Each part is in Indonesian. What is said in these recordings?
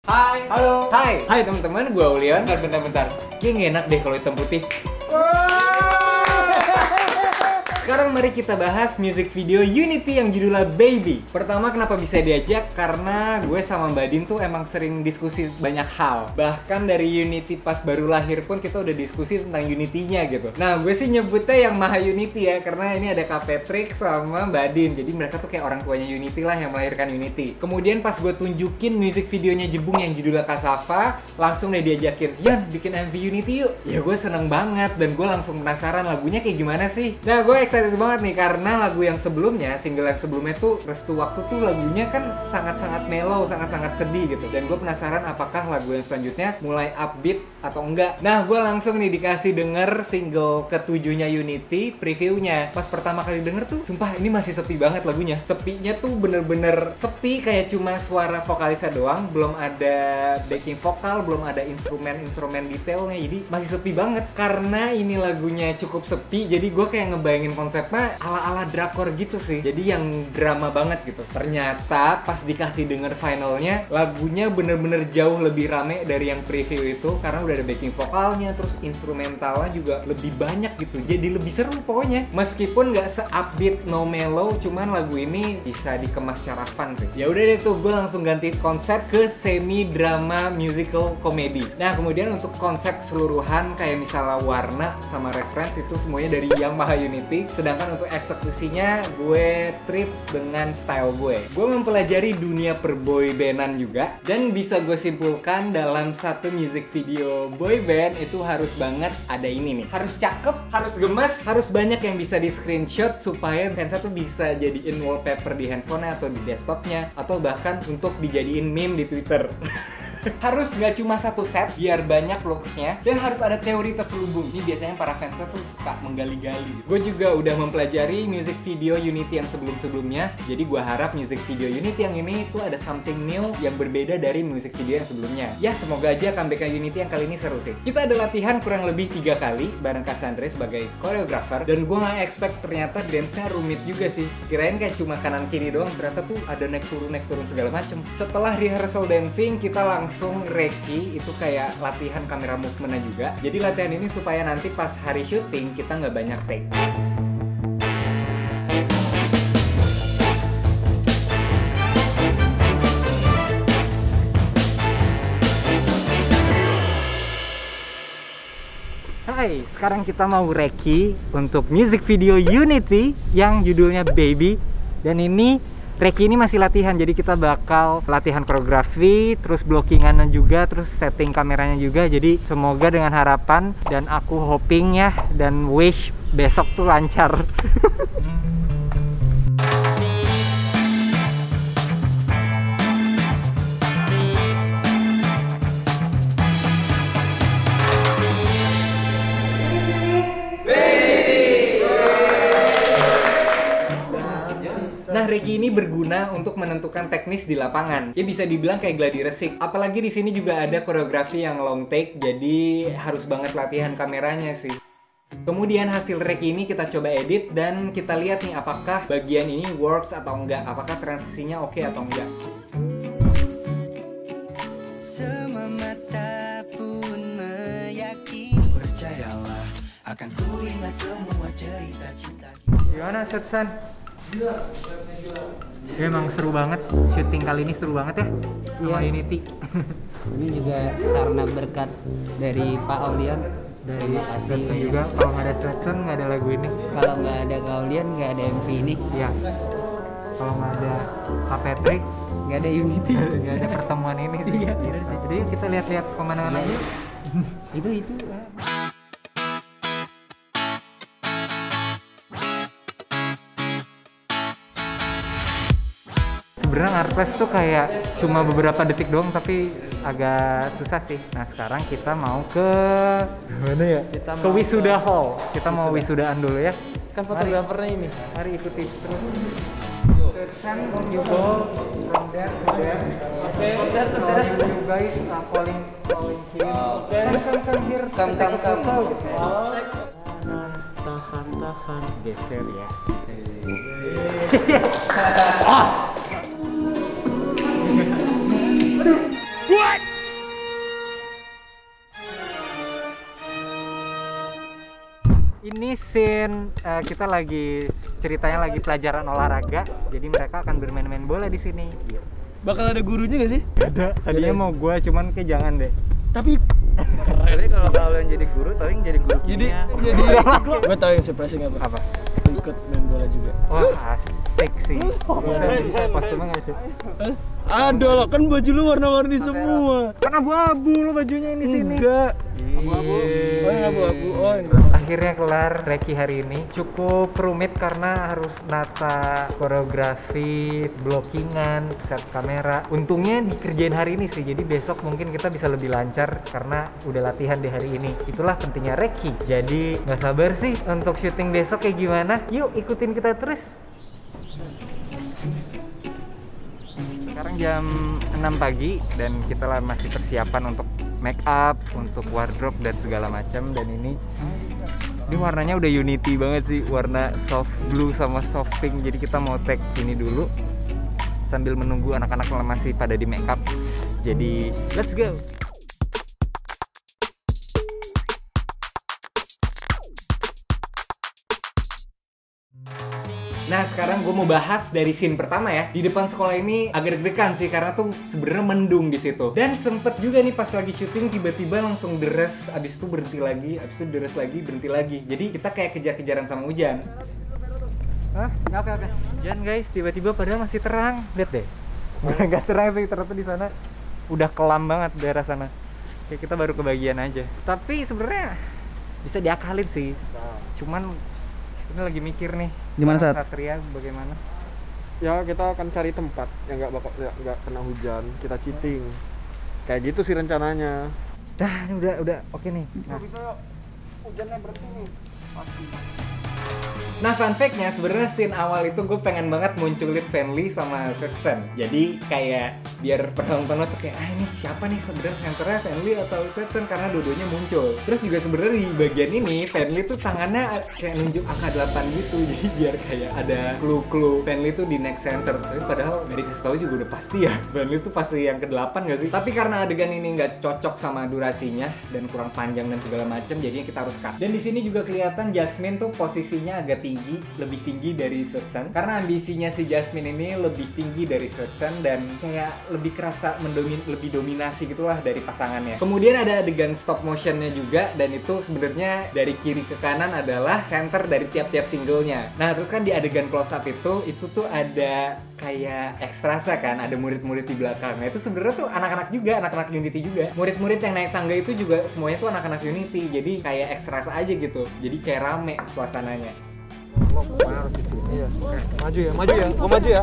Hai, Halo. Hai teman-teman, gue Ulian. Bentar. Kayaknya nggak enak deh kalau hitam putih. Sekarang mari kita bahas music video Unity yang judulnya Baby. Pertama, kenapa bisa diajak? Karena gue sama Mbak Din tuh emang sering diskusi banyak hal. Bahkan dari Unity pas baru lahir pun kita udah diskusi tentang Unity-nya gitu. Nah, gue sih nyebutnya yang Maha Unity ya, karena ini ada Kak Patrick sama Mbak Din. Jadi mereka tuh kayak orang tuanya Unity lah yang melahirkan Unity. Kemudian pas gue tunjukin music videonya Jebung yang judulnya Kasava, langsung deh diajakin, "Yan, bikin MV Unity yuk." Ya gue seneng banget dan gue langsung penasaran lagunya kayak gimana sih. Nah, gue excited banget nih karena lagu yang sebelumnya, single yang sebelumnya tuh Restu Waktu tuh lagunya kan sangat-sangat mellow, sangat-sangat sedih gitu. Dan gue penasaran apakah lagu yang selanjutnya mulai upbeat atau enggak. Nah, gue langsung nih dikasih denger single ketujuhnya Unity, previewnya. Pas pertama kali denger tuh, sumpah ini masih sepi banget lagunya. Sepinya tuh bener-bener sepi, kayak cuma suara vokalisnya doang, belum ada backing vokal, belum ada instrumen detailnya. Jadi masih sepi banget. Karena ini lagunya cukup sepi, jadi gue kayak ngebayangin konsepnya ala-ala drakor gitu sih. Jadi yang drama banget gitu. Ternyata pas dikasih denger finalnya, lagunya bener-bener jauh lebih rame dari yang preview itu. Karena udah ada backing vokalnya, terus instrumentalnya juga lebih banyak gitu. Jadi lebih seru pokoknya. Meskipun nggak se-upbeat No Mellow, cuman lagu ini bisa dikemas secara fun sih. Ya udah deh tuh, gue langsung ganti konsep ke semi drama musical comedy. Nah, kemudian untuk konsep keseluruhan kayak misalnya warna sama reference itu semuanya dari Yamaha Unity. Sedangkan untuk eksekusinya gue trip dengan style gue. Gue mempelajari dunia perboy bandan juga, dan bisa gue simpulkan dalam satu music video boy band itu harus banget ada ini nih. Harus cakep, harus gemes, harus banyak yang bisa di screenshot supaya fansnya tuh bisa jadiin wallpaper di handphonenya atau di desktopnya, atau bahkan untuk dijadiin meme di Twitter. Harus nggak cuma satu set biar banyak looks-nya, dan harus ada teori terselubung. Ini biasanya para fansnya tuh suka menggali-gali. Gue juga udah mempelajari music video Unity yang sebelum-sebelumnya, jadi gue harap music video Unity yang ini tuh ada something new yang berbeda dari music video yang sebelumnya. Ya, semoga aja comeback Unity yang kali ini seru sih. Kita ada latihan kurang lebih 3 kali bareng Cassandra sebagai koreografer, dan gue nggak expect ternyata dance-nya rumit juga sih. Kirain kayak cuma kanan kiri doang, ternyata tuh ada naik turun segala macem. Setelah rehearsal dancing, kita langsung reki, itu kayak latihan kamera movementnya juga. Jadi latihan ini supaya nanti pas hari syuting kita nggak banyak take. Hai, sekarang kita mau reki untuk music video Unity yang judulnya Baby. Dan ini reki ini masih latihan, jadi kita bakal latihan koreografi, terus blockingannya juga, terus setting kameranya juga. Jadi semoga dengan harapan dan aku hoping ya dan wish besok tuh lancar. Nah, reki ini berguna untuk menentukan teknis di lapangan. Ya bisa dibilang kayak gladi resik. Apalagi di sini juga ada koreografi yang long take, jadi harus banget latihan kameranya sih. Kemudian hasil reki ini kita coba edit dan kita lihat nih apakah bagian ini works atau enggak, apakah transisinya oke atau enggak. Semua mata pun meyakini, percayalah akan ku ingat semua cerita cinta. Gimana Setsan? Ya, emang seru banget, syuting kali ini seru banget ya sama Unity. Ini juga karena berkat dari Pak Aulian. Dari Terima kasih Setsan banyak. juga, kalau nggak ada Setsan nggak ada lagu ini. Kalau nggak ada Aulian nggak ada MV ini, Iya, kalau nggak ada Kak Patrick nggak ada Unity. nggak ada pertemuan ini sih. Iya. Jadi yuk kita lihat-lihat pemandangan lagi. itu Sebenarnya Artfest tuh kayak cuma beberapa detik doang, tapi agak susah sih. Nah, sekarang kita mau ke mana ya? Kita Ke mau Wisuda ke Hall. Kita mau wisudaan dulu ya. kan fotografernya ini. Mari ikuti terus. Setsan, you go from there to there. Okay. So you guys are calling him. Okay. Come here. Come. Tahan, geser, yes. What? ini scene kita lagi ceritanya lagi pelajaran olahraga. Jadi mereka akan bermain-main bola di sini. Gitu. Bakal ada gurunya gak sih? Ada. Tadinya mau gua cuman kayak jangan deh. Tapi kalau yang jadi guru, paling jadi guru kimia. jadi gue tau yang surprising apa? Apa? Ikut main bola juga. Wah, asik sih. Bisa kostumnya nggak sih? Ada lah, kan baju lu warna-warni semua. Kan abu-abu lo bajunya ini sini. Enggak. Abu-abu. Oh, yang abu-abu. Oh, ini. Akhirnya kelar Reki hari ini. Cukup rumit karena harus nata koreografi, blockingan, set kamera. Untungnya dikerjain hari ini sih. Jadi besok mungkin kita bisa lebih lancar karena udah latihan di hari ini. Itulah pentingnya Reki. Jadi nggak sabar sih untuk syuting besok kayak gimana. Yuk ikutin kita terus. Sekarang jam 6 pagi dan kita masih persiapan untuk make up, untuk wardrobe dan segala macam. Dan ini warnanya udah unity banget sih, warna soft blue sama soft pink. Jadi kita mau tag ini dulu sambil menunggu anak-anak masih pada di make up. Jadi let's go. Nah sekarang gue mau bahas dari scene pertama ya. Di depan sekolah ini agak deg-degan sih karena tuh sebenarnya mendung di situ. Dan sempet juga nih pas lagi syuting tiba-tiba langsung deres, abis itu berhenti lagi, abis itu deres lagi, berhenti lagi. Jadi kita kayak kejar-kejaran sama hujan. Hah? Oke. Hujan guys, tiba-tiba padahal masih terang. Lihat deh. Gak terang sih, ternyata di sana udah kelam banget daerah sana. Kayak kita baru kebagian aja. Tapi sebenarnya bisa diakalin sih. Cuman ini lagi mikir nih. Gimana Sat? Satria bagaimana? Ya kita akan cari tempat yang nggak kena hujan, kita cheating. Kayak gitu sih rencananya. Dah, ini udah oke nih. Nah. Bisa hujannya berhenti nih. Pasti. Nah fun fact-nya sebenarnya scene awal itu gue pengen banget munculin Fanly sama Sweatsen. Jadi kayak biar penonton tuh kayak ini siapa nih sebenarnya senternya, Fanly atau Sweatsen, karena dua-duanya muncul. Terus juga sebenarnya di bagian ini Fanly tuh tangannya kayak nunjuk angka 8 gitu. Jadi biar kayak ada clue-clue Fanly tuh di next center. Tapi padahal dari kasih tahu juga udah pasti ya Fanly tuh pasti yang ke-8 gak sih? Tapi karena adegan ini nggak cocok sama durasinya dan kurang panjang dan segala macam, jadinya kita harus cut. Dan di sini juga kelihatan Jasmine tuh posisinya agak tinggi, lebih tinggi dari Sweatsen. Karena ambisinya si Jasmine ini lebih tinggi dari Sweatsen dan kayak lebih kerasa lebih dominasi gitulah dari pasangannya. Kemudian ada adegan stop motionnya juga, dan itu sebenarnya dari kiri ke kanan adalah center dari tiap-tiap singlenya. Nah terus kan di adegan close up itu tuh ada kayak ekstrasa kan, ada murid-murid di belakang. Nah itu sebenarnya tuh anak-anak juga, anak-anak Unity juga. Murid-murid yang naik tangga itu juga semuanya tuh anak-anak Unity. Jadi kayak ekstrasa aja gitu. Jadi kayak rame suasananya. Lo pokoknya harus di sini. Iya. Oke, maju ya. Gua maju ya.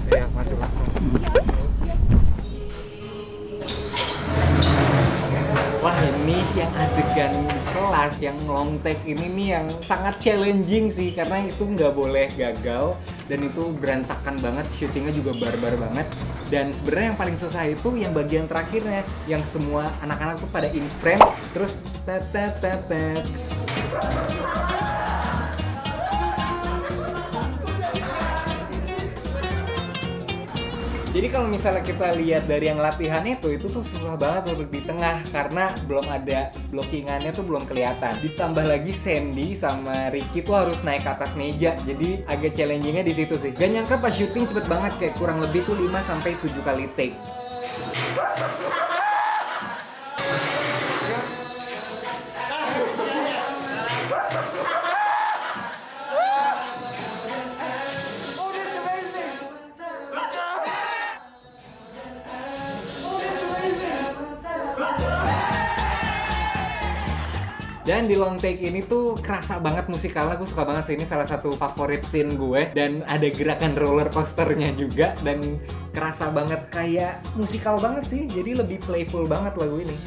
Iya, maju langsung. Wah ini yang adegan kelas, yang long take ini nih yang sangat challenging sih. Karena itu nggak boleh gagal. Dan itu berantakan banget, syutingnya juga barbar banget. Dan sebenarnya yang paling susah itu yang bagian terakhirnya, yang semua anak-anak tuh pada in frame, terus tet. Jadi kalau misalnya kita lihat dari yang latihan itu tuh susah banget untuk di tengah karena belum ada blockingannya tuh belum kelihatan. Ditambah lagi Sandy sama Ricky tuh harus naik ke atas meja, jadi agak challengingnya di situ sih. Gak nyangka pas syuting cepet banget, kayak kurang lebih tuh 5 sampai 7 kali take. Dan di long take ini tuh kerasa banget musikalnya, gue suka banget sih, ini salah satu favorit scene gue. Dan ada gerakan roller coasternya juga, dan kerasa banget kayak musikal banget sih, jadi lebih playful banget lagu ini.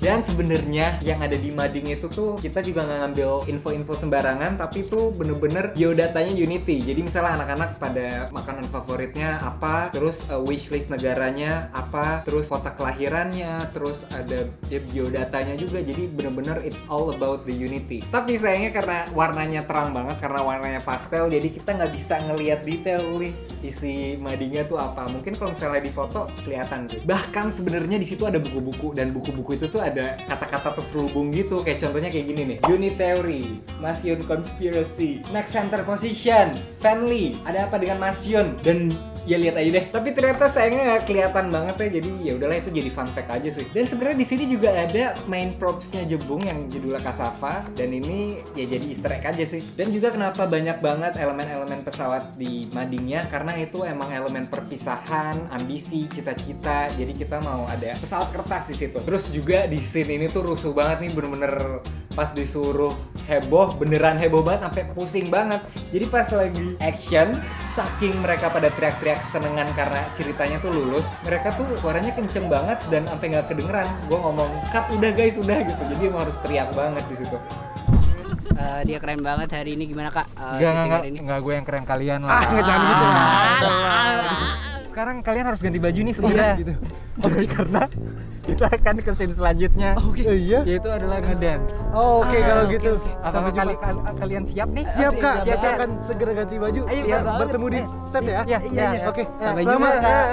Dan sebenarnya yang ada di mading itu tuh kita juga nggak ngambil info-info sembarangan, tapi itu bener-bener biodatanya Unity. Jadi misalnya anak-anak pada makanan favoritnya apa, terus wishlist negaranya apa, terus kota kelahirannya, terus ada ya, biodatanya juga. Jadi bener-bener it's all about the Unity. Tapi sayangnya karena warnanya terang banget, karena warnanya pastel, jadi kita nggak bisa ngelihat detail nih isi madingnya tuh apa. Mungkin kalau misalnya di foto kelihatan sih. Bahkan sebenarnya di situ ada buku-buku, dan buku-buku itu tuh ada ada kata-kata terselubung gitu. Kayak contohnya kayak gini nih, unit theory, Masion conspiracy, next center position, Fanly, ada apa dengan Masion, dan ya lihat aja deh. Tapi ternyata sayangnya nggak kelihatan banget ya. Jadi ya udahlah, itu jadi fun fact aja sih. Dan sebenarnya di sini juga ada main propsnya Jebung yang judulnya Kasava, dan ini ya jadi Easter egg aja sih. Dan juga kenapa banyak banget elemen-elemen pesawat di madingnya, karena itu emang elemen perpisahan, ambisi, cita-cita. Jadi kita mau ada pesawat kertas di situ. Terus juga di scene ini tuh rusuh banget nih, bener-bener pas disuruh heboh, beneran heboh banget sampai pusing banget. Jadi pas lagi action, saking mereka pada teriak-teriak kesenengan karena ceritanya tuh lulus, mereka tuh suaranya kenceng banget dan sampai nggak kedengeran. Gue ngomong, cut udah guys, udah gitu. Jadi emang harus teriak banget di situ. Dia keren banget hari ini, gimana Kak? Syuting hari ini? Enggak, gue yang keren kalian lah. Jangan gitu. Sekarang kalian harus ganti baju nih segera. Gitu. Oke, karena kita akan ke scene selanjutnya. Iya. Yaitu adalah ngedance. Oke, kalau gitu. Apakah kalian siap nih? Siap Kak, Siap, kita ya? akan segera ganti baju. Ayo, Siap, banget. bertemu di set ya. Iya. Oke. Sampai Selamat. jumpa, Kak.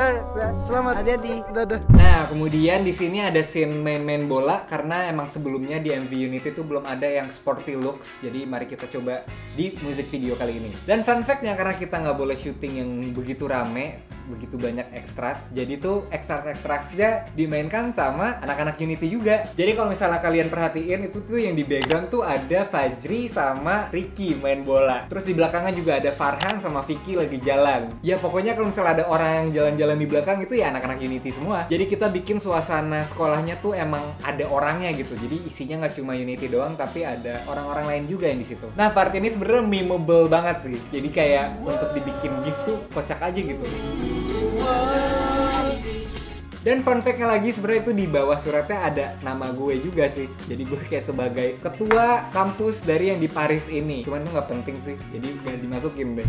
Selamat. Hati-hati. Dadah. Nah, kemudian di sini ada scene main-main bola karena emang sebelumnya di MV Unity itu belum ada yang sporty looks. Jadi mari kita coba di music video kali ini. Dan fun fact-nya, karena kita nggak boleh syuting yang begitu rame, begitu banyak ekstras, jadi tuh ekstras-ekstrasnya dimainkan sama anak-anak Unity juga. Jadi kalau misalnya kalian perhatiin, itu tuh yang di background tuh ada Fajri sama Ricky main bola. Terus di belakangnya juga ada Farhan sama Vicky lagi jalan. Ya pokoknya kalau misalnya ada orang yang jalan-jalan di belakang itu ya anak-anak Unity semua. Jadi kita bikin suasana sekolahnya tuh emang ada orangnya gitu. Jadi isinya nggak cuma Unity doang, tapi ada orang-orang lain juga yang di situ. Nah, part ini sebenarnya memeable banget sih. Jadi kayak untuk dibikin gift tuh kocak aja gitu. Dan fun fact-nya lagi, sebenarnya itu di bawah suratnya ada nama gue juga sih. Jadi gue kayak sebagai ketua kampus dari yang di Paris ini. Cuman itu nggak penting sih, jadi gak dimasukin deh.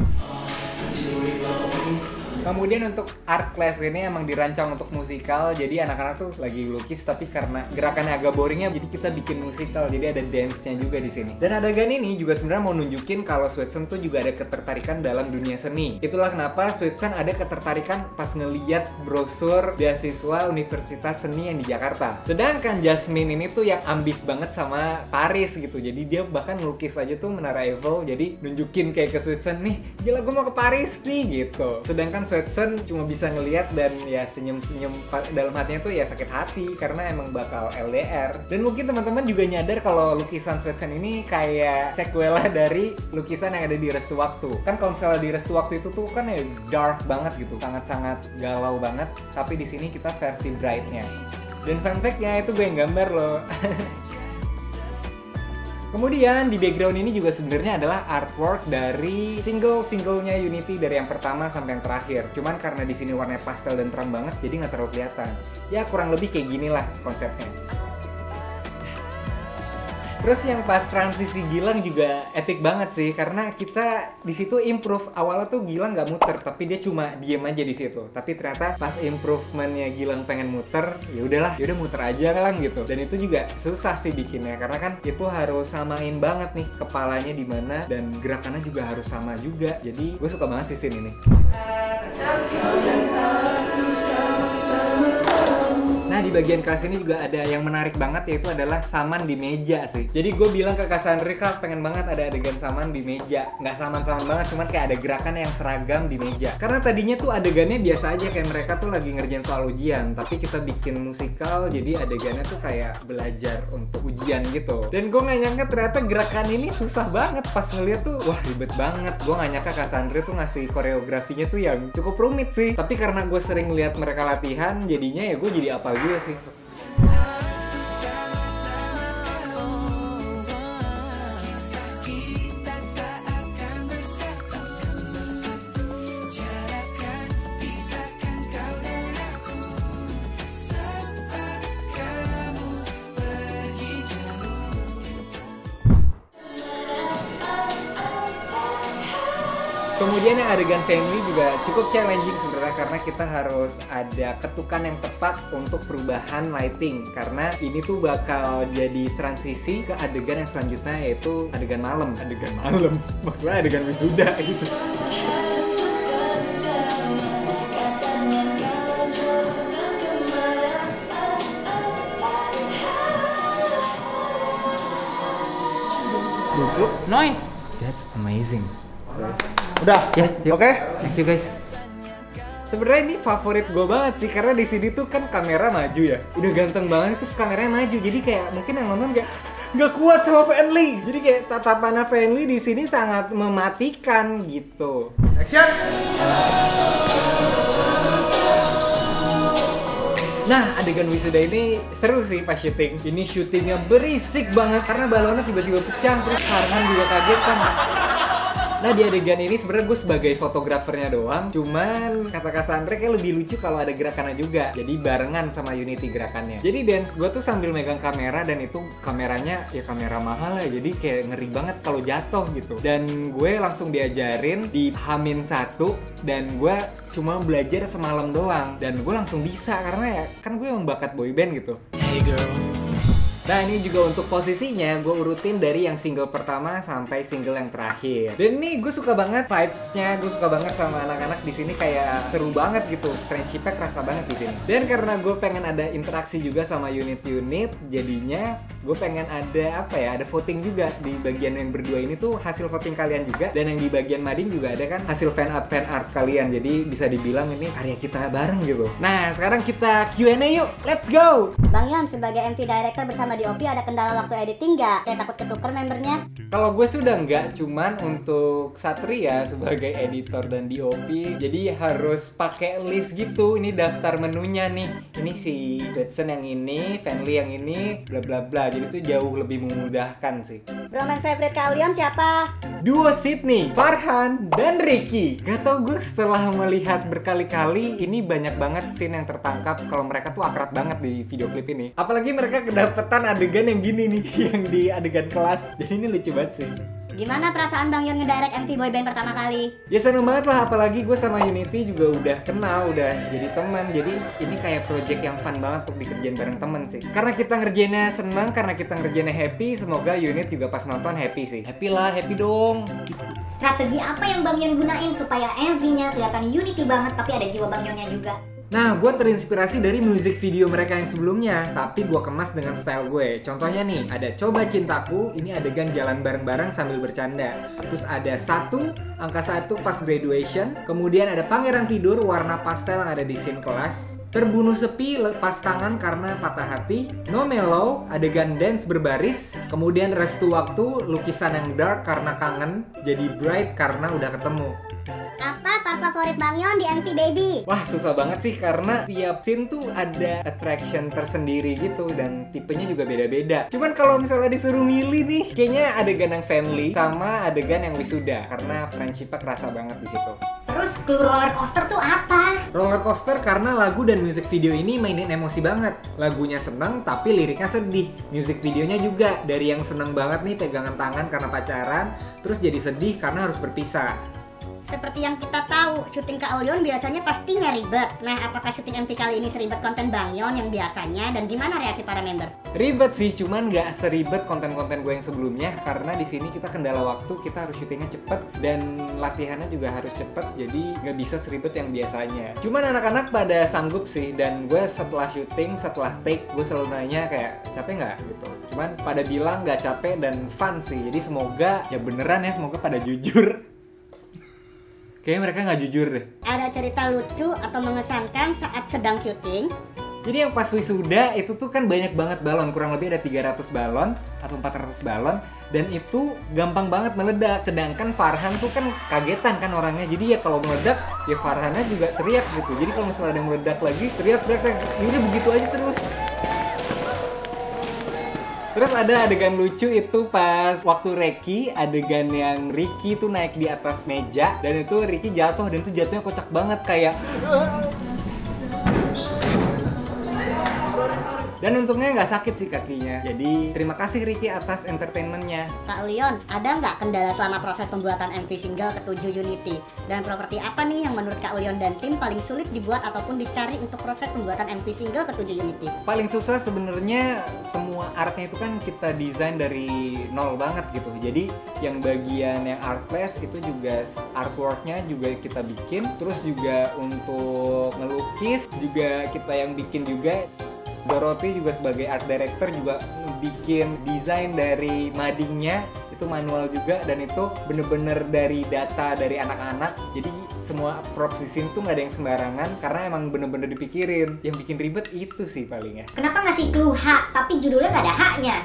Kemudian untuk art class ini emang dirancang untuk musikal. Jadi anak-anak tuh lagi lukis, tapi karena gerakannya agak boringnya, jadi kita bikin musikal. Jadi ada dance-nya juga di sini. Dan adegan ini juga sebenarnya mau nunjukin kalau Sweetsen tuh juga ada ketertarikan dalam dunia seni. Itulah kenapa Sweetsen ada ketertarikan pas ngeliat brosur beasiswa Universitas Seni yang di Jakarta. Sedangkan Jasmine ini tuh yang ambis banget sama Paris gitu. Jadi dia bahkan ngelukis aja tuh Menara Eiffel. Jadi nunjukin kayak ke Sweetsen, nih gila gue mau ke Paris nih gitu. Sedangkan Sweetsen cuma bisa ngelihat dan ya senyum-senyum dalam hatinya tuh ya sakit hati karena emang bakal LDR. Dan mungkin teman-teman juga nyadar kalau lukisan Sweetsen ini kayak sequela dari lukisan yang ada di Restu Waktu. Kan kalau misalnya di Restu Waktu itu tuh kan ya dark banget gitu, sangat-sangat galau banget. Tapi di sini kita versi bright-nya. Dan fun fact-nya itu gue yang gambar loh. Kemudian di background ini juga sebenarnya adalah artwork dari single-singlenya Unity dari yang pertama sampai yang terakhir. Cuman karena di sini warnanya pastel dan terang banget, jadi nggak terlalu kelihatan. Ya kurang lebih kayak gini lah konsepnya. Terus yang pas transisi Gilang juga epic banget sih, karena kita di situ improve. Awalnya tuh Gilang nggak muter, tapi dia cuma diem aja di situ. Tapi ternyata pas improvementnya Gilang pengen muter, ya udahlah, yaudah muter aja kan gitu. Dan itu juga susah sih bikinnya, karena kan itu harus samain banget nih kepalanya di mana dan gerakannya juga harus sama juga. Jadi gue suka banget sih scene ini. Nah, di bagian kelas ini juga ada yang menarik banget, yaitu adalah saman di meja sih. Jadi gue bilang ke Kak Sandri, Kak pengen banget ada adegan saman di meja. Nggak saman-saman banget, cuman kayak ada gerakan yang seragam di meja. Karena tadinya tuh adegannya biasa aja, kayak mereka tuh lagi ngerjain soal ujian. Tapi kita bikin musikal, jadi adegannya tuh kayak belajar untuk ujian gitu. Dan gue nggak nyangka ternyata gerakan ini susah banget. Pas ngeliat tuh, wah ribet banget. Gue nggak nyangka Kak Sandri tuh ngasih koreografinya tuh yang cukup rumit sih. Tapi karena gue sering lihat mereka latihan, jadinya ya gue jadi apal juga sih. Kemudian yang adegan family juga cukup challenging sebenarnya, karena kita harus ada ketukan yang tepat untuk perubahan lighting, karena ini tuh bakal jadi transisi ke adegan yang selanjutnya, yaitu adegan malam. Adegan malam? Maksudnya adegan wisuda gitu. lucu. Noise. That's amazing. Udah, Ya, oke. Thank you guys. Sebenarnya ini favorit gue banget sih karena di sini tuh kan kamera maju ya. Udah ganteng banget terus kameranya maju. Jadi kayak mungkin yang nonton nggak kuat sama Fenly. Jadi kayak tatapannya Fenly di sini sangat mematikan gitu. Action. Nah, adegan wisuda ini seru sih pas syuting. Ini syutingnya berisik banget karena balonnya tiba-tiba pecah, terus Farhan juga kaget kan. Nah, di adegan ini sebenarnya gue sebagai fotografernya doang. Cuman kata Kak Sandra kayak lebih lucu kalau ada gerakannya juga. Jadi barengan sama Unity gerakannya. Jadi dance gue tuh sambil megang kamera dan itu kameranya ya kamera mahal ya. Jadi kayak ngeri banget kalau jatuh gitu. Dan gue langsung diajarin di H-1 dan gue cuma belajar semalam doang. Dan gue langsung bisa karena ya kan gue emang bakat boyband gitu. Hey girl. Nah, ini juga untuk posisinya gue urutin dari yang single pertama sampai single yang terakhir. Dan ini gue suka banget vibes-nya, gue suka banget sama anak-anak di sini kayak seru banget gitu. Friendship-nya kerasa banget di sini. Dan karena gue pengen ada interaksi juga sama unit-unit, jadinya gue pengen ada ada voting juga di bagian yang berdua ini tuh hasil voting kalian juga. Dan yang di bagian mading juga ada kan hasil fan art kalian. Jadi bisa dibilang ini karya kita bareng gitu. Nah, sekarang kita Q&A yuk, let's go! Bang Yon, sebagai MV Director bersama DOP ada kendala waktu editing nggak? Kayak takut ketuker membernya? Kalau gue sudah nggak, cuman untuk Satria sebagai editor dan DOP, jadi harus pakai list gitu. Ini daftar menunya nih. Ini si Betson yang ini, Fenly yang ini, bla bla bla. Jadi itu jauh lebih memudahkan sih. Bromance favorite Kak Leon siapa? Duo Sydney, Farhan, dan Ricky. Gak tau gue setelah melihat berkali-kali, ini banyak banget scene yang tertangkap kalau mereka tuh akrab banget di video klip ini. Apalagi mereka kedapetan adegan yang gini nih, yang di adegan kelas. Jadi ini lucu banget sih. Gimana perasaan Bang Yon ngedirect MV boyband pertama kali? Ya seneng banget lah, apalagi gue sama Unity juga udah kenal, udah jadi teman. Jadi ini kayak project yang fun banget untuk dikerjain bareng temen sih. Karena kita ngerjainnya seneng, karena kita ngerjainnya happy, semoga unit juga pas nonton happy sih. Happy lah, happy dong. Strategi apa yang Bang Yon gunain supaya MV-nya kelihatan unity banget tapi ada jiwa Bang Yonnya juga? Nah, gue terinspirasi dari music video mereka yang sebelumnya, tapi gue kemas dengan style gue. Contohnya nih, ada Coba Cintaku, ini adegan jalan bareng-bareng sambil bercanda. Terus ada angka 1 pas graduation. Kemudian ada Pangeran Tidur, warna pastel yang ada di scene kelas. Terbunuh Sepi, lepas tangan karena patah hati. No Mellow, adegan dance berbaris. Kemudian Restu Waktu, lukisan yang dark karena kangen. Jadi bright karena udah ketemu. Apa part favorit Bang Yon di MV Baby? Wah, susah banget sih karena tiap scene tuh ada attraction tersendiri gitu dan tipenya juga beda-beda. Cuman kalau misalnya disuruh milih nih, kayaknya adegan yang Fenly sama adegan yang wisuda karena friendship-nya kerasa banget di situ. Terus clue roller coaster tuh apa? Roller coaster karena lagu dan music video ini mainin emosi banget. Lagunya seneng tapi liriknya sedih. Music videonya juga dari yang seneng banget nih pegangan tangan karena pacaran, terus jadi sedih karena harus berpisah. Seperti yang kita tahu, syuting Kak Leon biasanya pastinya ribet. Nah, apakah syuting MV kali ini seribet konten Bang Yon yang biasanya dan gimana reaksi para member? Ribet sih, cuman nggak seribet konten-konten gue yang sebelumnya karena di sini kita kendala waktu, kita harus syutingnya cepet dan latihannya juga harus cepet, jadi nggak bisa seribet yang biasanya. Cuman anak-anak pada sanggup sih dan gue setelah syuting, setelah take, gue selalu nanya kayak capek nggak gitu. Cuman pada bilang nggak capek dan fun sih, jadi semoga ya beneran ya, semoga pada jujur. Kayaknya mereka nggak jujur deh. Ada cerita lucu atau mengesankan saat sedang syuting? Jadi yang pas wisuda itu tuh kan banyak banget balon, kurang lebih ada 300 balon atau 400 balon, dan itu gampang banget meledak. Sedangkan Farhan tuh kan kagetan kan orangnya, jadi ya kalau meledak ya Farhannya juga teriak gitu. Jadi kalau misalnya ada yang meledak lagi teriak, ya udah begitu aja terus. Terus ada adegan lucu itu pas waktu Ricky, adegan yang Ricky tuh naik di atas meja dan itu Ricky jatuh dan itu jatuhnya kocak banget kayak dan untungnya nggak sakit sih kakinya. Jadi terima kasih Ricky atas entertainmentnya. Kak Leon, ada nggak kendala selama proses pembuatan MV single ke-7 Unity? Dan properti apa nih yang menurut Kak Leon dan tim paling sulit dibuat ataupun dicari untuk proses pembuatan MV single ke-7 Unity? Paling susah sebenarnya semua artnya itu kan kita desain dari nol banget gitu. Jadi yang bagian yang artless itu juga artworknya juga kita bikin. Terus juga untuk ngelukis juga kita yang bikin juga. Dorothy juga sebagai art director juga bikin desain dari madingnya itu manual juga, dan itu bener-bener dari data dari anak-anak. Jadi semua props di sini tuh nggak ada yang sembarangan karena emang bener-bener dipikirin. Yang bikin ribet itu sih paling ya. Kenapa ngasih clue H tapi judulnya nggak ada H-nya?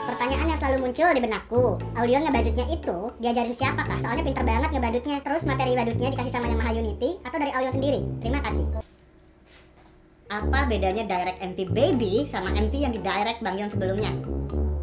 Pertanyaan yang selalu muncul di benakku, Aulion ngebadutnya itu diajarin siapa kah? Soalnya pinter banget ngebadutnya. Terus materi badutnya dikasih sama Yamaha Unity atau dari Aulion sendiri? Terima kasih. Apa bedanya direct MV Baby sama MV yang di direct Bang Yon sebelumnya?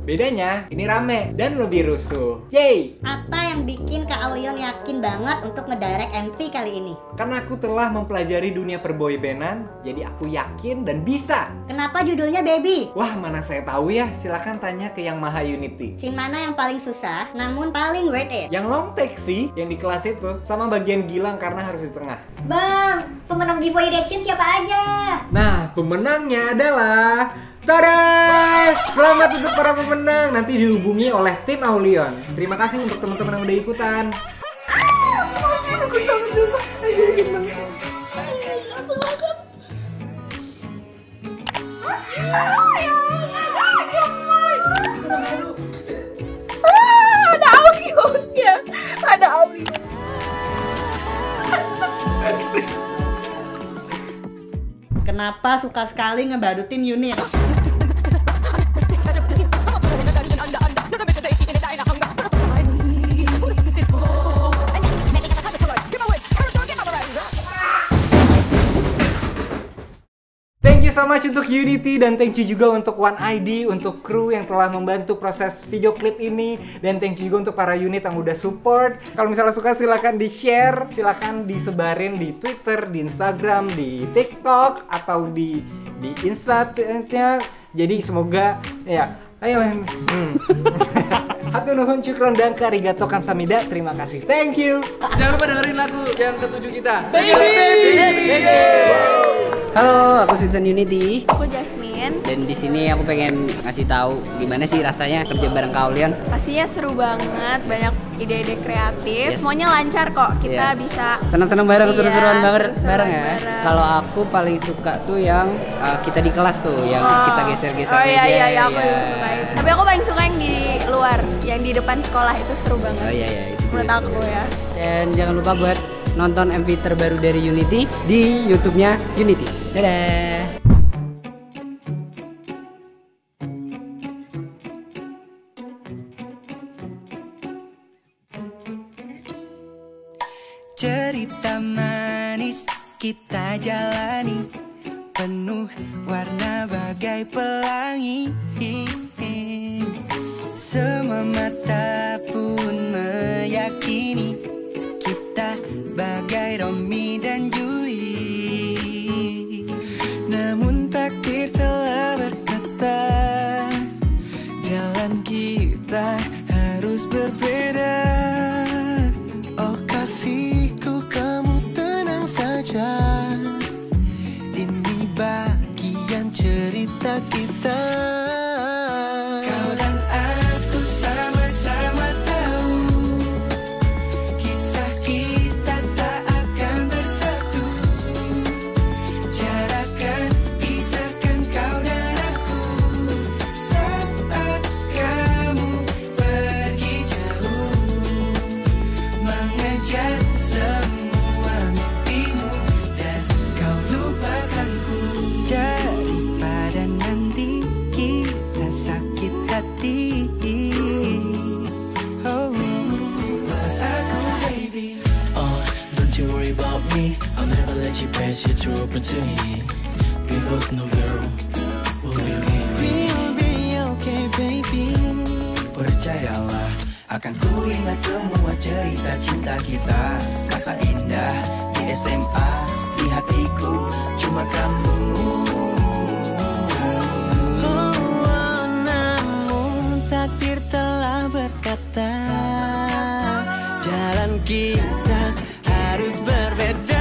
Bedanya, ini rame dan lebih rusuh. Yay! Apa yang bikin Kak Aulion yakin banget untuk ngedirect MV kali ini? Karena aku telah mempelajari dunia perboybandan, jadi aku yakin dan bisa. Kenapa judulnya Baby? Wah, mana saya tahu ya, silakan tanya ke yang Maha Unity. Scene mana yang paling susah namun paling worth it? Yang long take sih, yang di kelas itu, sama bagian Gilang karena harus di tengah. Bang, pemenang giveaway reaction siapa aja? Nah, pemenangnya adalah... Tada! Selamat untuk para pemenang. Nanti dihubungi oleh tim Aulion. Terima kasih untuk teman-teman yang udah ikutan. Ada Aulionnya. Ada Aulion. Kenapa suka sekali ngebadutin unit? Thank you so much untuk Unity, dan thank you juga untuk One ID, untuk kru yang telah membantu proses video klip ini, dan thank you juga untuk para unit yang udah support. Kalau misalnya suka silahkan di-share, silahkan disebarin di Twitter, di Instagram, di TikTok, atau di Insta-nya. Jadi semoga ya, ayo. Hatur nuhun, syukron, dan arigato kamsahamnida. Terima kasih. Thank you. Jangan lupa dengerin lagu yang ketujuh kita. Halo, aku Susan Unity. Aku Jasmine. Dan di sini aku pengen kasih tahu gimana sih rasanya kerja bareng Kak Aulion. Pastinya seru banget, banyak ide-ide kreatif. Semuanya lancar kok. Kita bisa Senang-senang bareng, Iya, seru-seruan seru-seruan bareng ya. bareng. Kalau aku paling suka tuh yang kita di kelas tuh, yang kita geser-geser Oh meja. iya, aku juga suka itu. Tapi aku paling suka yang di luar, yang di depan sekolah itu seru banget. Oh iya, itu Menurut juga aku seru. ya. Dan jangan lupa buat nonton MV terbaru dari Unity di YouTube-nya Unity. Dadah. Cerita manis kita jalani, penuh warna bagai pelangi. Semua mata pun meyakini kita bagai Romi dan Juli. Namun takdir telah berkata, jalan kita harus berbeda. Oh kasihku, kamu tenang saja, ini bagian cerita kita. Kau dan aku sama-sama tahu, kisah kita tak akan bersatu. Jarak kan pisahkan kau dan aku, saat kamu pergi jauh, mengejar semua mimpimu dan kau lupakanku. Daripada nanti kita sakit hati. Oh, was aku baby. Don't you worry about me, I'll never let you pass your true opportunity. We both know girl, we'll be okay. We'll be okay baby. Percayalah, akan ku ingat semua cerita cinta kita. Masa indah di SMA, di hatiku cuma kamu. Namun takdir telah berkata, jalan kita harus berbeda.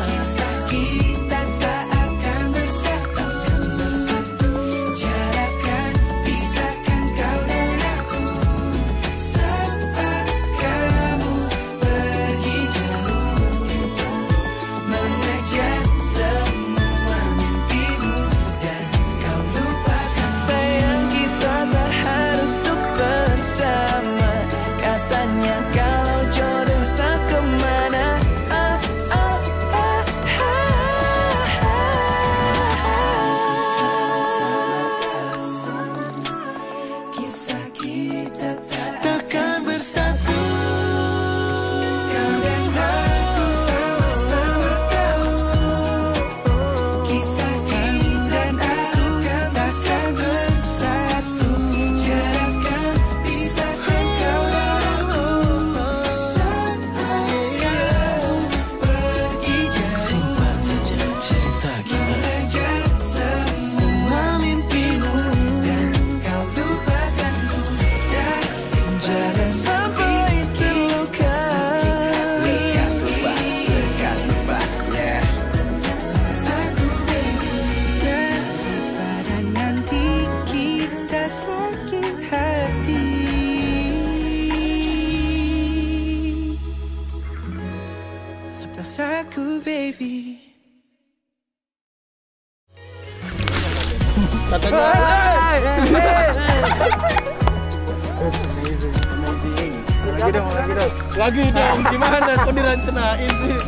Kisah kita tak akan bersatu. Jarak kan pisahkan kau dan aku, saat kamu Katanya lagi dong, gimana kok direncanain sih?